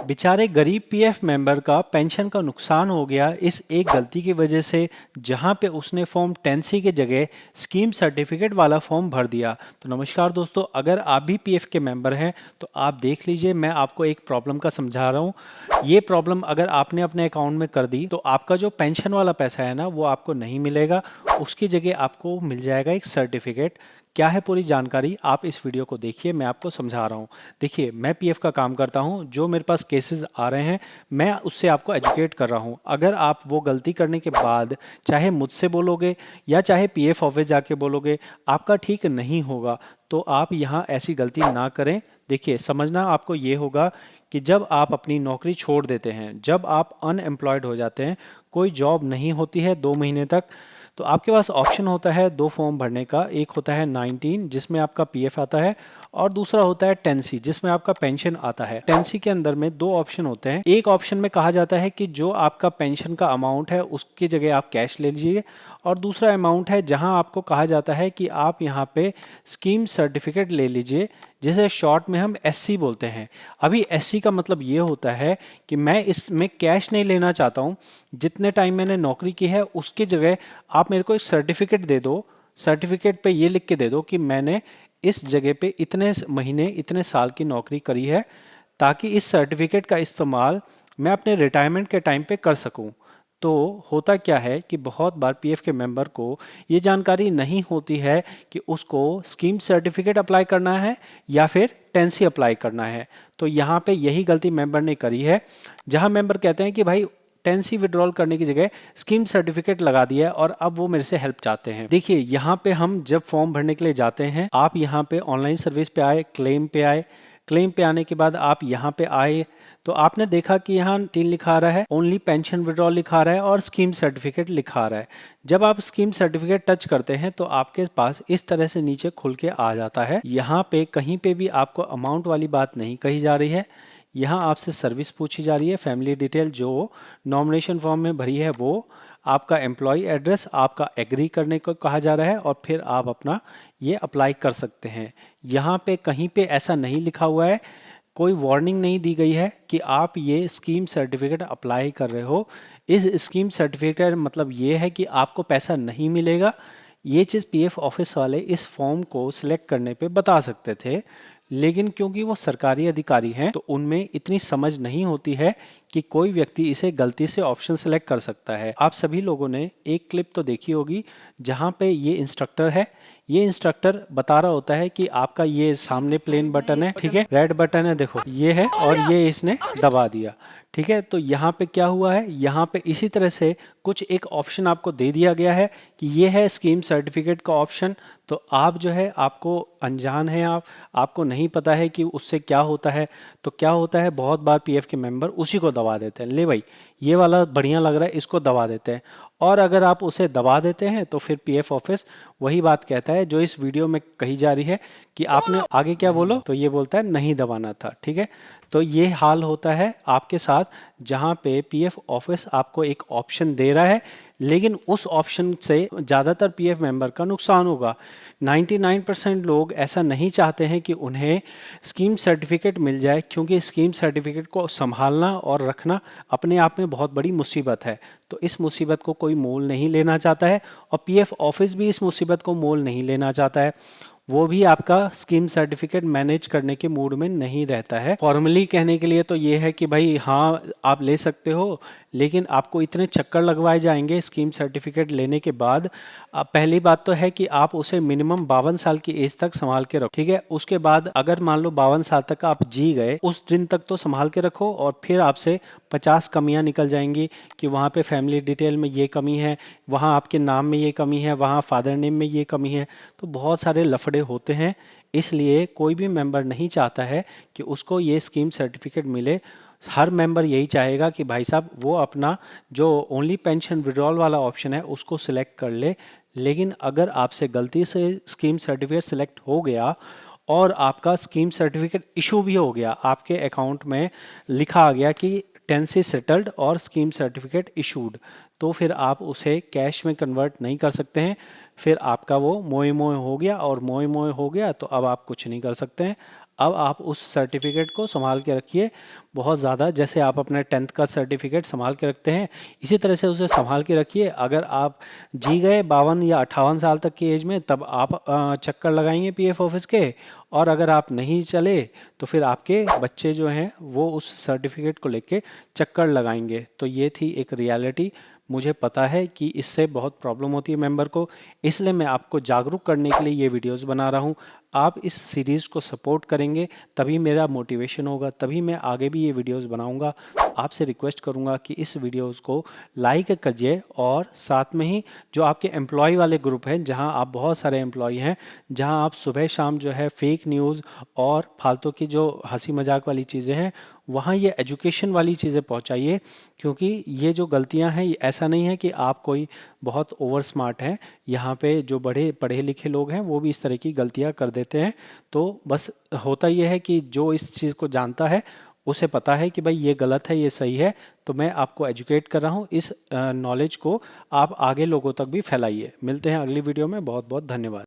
बेचारे गरीब PF member का पेंशन का नुकसान हो गया इस एक गलती की वजह से, जहां पे उसने फॉर्म 10C के जगह स्कीम सर्टिफिकेट वाला फॉर्म भर दिया। तो नमस्कार दोस्तों, अगर आप भी पीएफ के मेंबर हैं तो आप देख लीजिए, मैं आपको एक प्रॉब्लम का समझा रहा हूं। ये प्रॉब्लम अगर आपने अपने अकाउंट में कर दी तो आपका जो पेंशन वाला पैसा है ना, वो आपको नहीं मिलेगा। उसकी जगह आपको मिल जाएगा एक सर्टिफिकेट। क्या है पूरी जानकारी, आप इस वीडियो को देखिए, मैं आपको समझा रहा हूँ। देखिए, मैं पीएफ का काम करता हूँ, जो मेरे पास केसेस आ रहे हैं मैं उससे आपको एजुकेट कर रहा हूँ। अगर आप वो गलती करने के बाद चाहे मुझसे बोलोगे या चाहे पीएफ ऑफिस जाके बोलोगे, आपका ठीक नहीं होगा। तो आप यहाँ ऐसी गलती ना करें। देखिए, समझना आपको ये होगा कि जब आप अपनी नौकरी छोड़ देते हैं, जब आप अनएम्प्लॉयड हो जाते हैं, कोई जॉब नहीं होती है 2 महीने तक, तो आपके पास ऑप्शन होता है दो फॉर्म भरने का। एक होता है 19 जिसमें आपका पीएफ आता है, और दूसरा होता है 10C जिसमें आपका पेंशन आता है। 10C के अंदर में दो ऑप्शन होते हैं। एक ऑप्शन में कहा जाता है कि जो आपका पेंशन का अमाउंट है उसकी जगह आप कैश ले लीजिए, और दूसरा अमाउंट है जहां आपको कहा जाता है कि आप यहां पे स्कीम सर्टिफिकेट ले लीजिए, जिसे शॉर्ट में हम एससी बोलते हैं। अभी एससी का मतलब ये होता है कि मैं इसमें कैश नहीं लेना चाहता हूं, जितने टाइम मैंने नौकरी की है उसकी जगह आप मेरे को एक सर्टिफिकेट दे दो। सर्टिफिकेट पे ये लिख के दे दो कि मैंने इस जगह पे इतने महीने इतने साल की नौकरी करी है, ताकि इस सर्टिफिकेट का इस्तेमाल मैं अपने रिटायरमेंट के टाइम पे कर सकूं। तो होता क्या है कि बहुत बार पीएफ के मेंबर को ये जानकारी नहीं होती है कि उसको स्कीम सर्टिफिकेट अप्लाई करना है या फिर 10C अप्लाई करना है। तो यहाँ पे यही गलती मेंबर ने करी है, जहाँ मेंबर कहते हैं कि भाई 10C विड्रॉल करने की जगह स्कीम सर्टिफिकेट लगा दिया है और अब वो मेरे से हेल्प चाहते हैं। देखिए, यहाँ पे हम जब फॉर्म भरने के लिए जाते हैं, आप यहाँ पे ऑनलाइन सर्विस पे आए, क्लेम पे आए, क्लेम पे आने के बाद आप यहाँ पे आए तो आपने देखा कि यहाँ 3 लिखा आ रहा है, ओनली पेंशन विड्रॉल लिखा आ रहा है और स्कीम सर्टिफिकेट लिखा आ रहा है। जब आप स्कीम सर्टिफिकेट टच करते हैं तो आपके पास इस तरह से नीचे खुल के आ जाता है। यहाँ पे कहीं पे भी आपको अमाउंट वाली बात नहीं कही जा रही है। यहाँ आपसे सर्विस पूछी जा रही है, फैमिली डिटेल जो नॉमिनेशन फॉर्म में भरी है वो, आपका एम्प्लॉय एड्रेस, आपका एग्री करने को कहा जा रहा है, और फिर आप अपना ये अप्लाई कर सकते हैं। यहाँ पे कहीं पे ऐसा नहीं लिखा हुआ है, कोई वार्निंग नहीं दी गई है कि आप ये स्कीम सर्टिफिकेट अप्लाई कर रहे हो। इस स्कीम सर्टिफिकेट मतलब ये है कि आपको पैसा नहीं मिलेगा। ये चीज़ पीएफ ऑफिस वाले इस फॉर्म को सिलेक्ट करने पे बता सकते थे, लेकिन क्योंकि वो सरकारी अधिकारी हैं तो उनमें इतनी समझ नहीं होती है कि कोई व्यक्ति इसे गलती से ऑप्शन सेलेक्ट कर सकता है। आप सभी लोगों ने एक क्लिप तो देखी होगी जहां पे ये इंस्ट्रक्टर है, ये इंस्ट्रक्टर बता रहा होता है कि आपका ये सामने प्लेन बटन है, ठीक है, रेड बटन है, देखो ये है, और ये इसने दबा दिया, ठीक है। तो यहाँ पे क्या हुआ है, यहाँ पे इसी तरह से कुछ एक ऑप्शन आपको दे दिया गया है कि ये है स्कीम सर्टिफिकेट का ऑप्शन। तो आप जो है, आपको अनजान है, आपको नहीं पता है कि उससे क्या होता है। तो क्या होता है, बहुत बार पीएफ के मेंबर उसी को दबा देते हैं, ले भाई ये वाला बढ़िया लग रहा है, इसको दबा देते हैं। और अगर आप उसे दबा देते हैं तो फिर पीएफ ऑफिस वही बात कहता है जो इस वीडियो में कही जा रही है कि आपने आगे क्या बोलो, तो ये बोलता है नहीं दबाना था, ठीक है। तो ये हाल होता है आपके साथ, जहां पे पीएफ ऑफिस आपको एक ऑप्शन दे रहा है, लेकिन उस ऑप्शन से ज़्यादातर पीएफ मेंबर का नुकसान होगा। 99% लोग ऐसा नहीं चाहते हैं कि उन्हें स्कीम सर्टिफिकेट मिल जाए, क्योंकि स्कीम सर्टिफिकेट को संभालना और रखना अपने आप में बहुत बड़ी मुसीबत है। तो इस मुसीबत को कोई मोल नहीं लेना चाहता है, और पीएफ ऑफिस भी इस मुसीबत को मोल नहीं लेना चाहता है। वो भी आपका स्कीम सर्टिफिकेट मैनेज करने के मूड में नहीं रहता है। फॉर्मली कहने के लिए तो ये है कि भाई हाँ आप ले सकते हो, लेकिन आपको इतने चक्कर लगवाए जाएंगे स्कीम सर्टिफिकेट लेने के बाद। पहली बात तो है कि आप उसे मिनिमम 52 साल की एज तक संभाल के रखो, ठीक है। उसके बाद अगर मान लो 52 साल तक आप जी गए, उस दिन तक तो संभाल के रखो, और फिर आपसे 50 कमियां निकल जाएंगी कि वहाँ पे फैमिली डिटेल में ये कमी है, वहाँ आपके नाम में ये कमी है, वहाँ फादर नेम में ये कमी है। तो बहुत सारे लफड़े होते हैं, इसलिए कोई भी मेंबर नहीं चाहता है कि उसको ये स्कीम सर्टिफिकेट मिले। हर मेंबर यही चाहेगा कि भाई साहब वो अपना जो ओनली पेंशन विड्रॉल वाला ऑप्शन है उसको सिलेक्ट कर ले। लेकिन अगर आपसे गलती से स्कीम सर्टिफिकेट सिलेक्ट हो गया और आपका स्कीम सर्टिफिकेट इशू भी हो गया, आपके अकाउंट में लिखा आ गया कि 10C सेटल्ड और स्कीम सर्टिफिकेट इशूड, तो फिर आप उसे कैश में कन्वर्ट नहीं कर सकते हैं। फिर आपका वो मोए मोए हो गया, और मोए मोए हो गया तो अब आप कुछ नहीं कर सकते हैं। अब आप उस सर्टिफिकेट को संभाल के रखिए बहुत ज़्यादा, जैसे आप अपने 10th का सर्टिफिकेट संभाल के रखते हैं, इसी तरह से उसे संभाल के रखिए। अगर आप जी गए 52 या 58 साल तक की एज में, तब आप चक्कर लगाएंगे पीएफ ऑफिस के। और अगर आप नहीं चले तो फिर आपके बच्चे जो हैं वो उस सर्टिफिकेट को लेके चक्कर लगाएंगे। तो ये थी एक रियलिटी। मुझे पता है कि इससे बहुत प्रॉब्लम होती है मेंबर को, इसलिए मैं आपको जागरूक करने के लिए ये वीडियोस बना रहा हूँ। आप इस सीरीज़ को सपोर्ट करेंगे तभी मेरा मोटिवेशन होगा, तभी मैं आगे भी ये वीडियोस बनाऊंगा। आपसे रिक्वेस्ट करूंगा कि इस वीडियोस को लाइक करिए, और साथ में ही जो आपके एम्प्लॉय वाले ग्रुप हैं, जहां आप बहुत सारे एम्प्लॉय हैं, जहां आप सुबह शाम जो है फेक न्यूज़ और फालतू की जो हंसी मजाक वाली चीज़ें हैं, वहाँ ये एजुकेशन वाली चीज़ें पहुँचाइए। क्योंकि ये जो गलतियाँ हैं, ये ऐसा नहीं है कि आप कोई बहुत ओवर स्मार्ट हैं। यहाँ पे जो बड़े पढ़े लिखे लोग हैं वो भी इस तरह की गलतियाँ कर देते हैं। तो बस होता यह है कि जो इस चीज़ को जानता है उसे पता है कि भाई ये गलत है, ये सही है। तो मैं आपको एजुकेट कर रहा हूँ, इस नॉलेज को आप आगे लोगों तक भी फैलाइए। मिलते हैं अगली वीडियो में। बहुत बहुत धन्यवाद।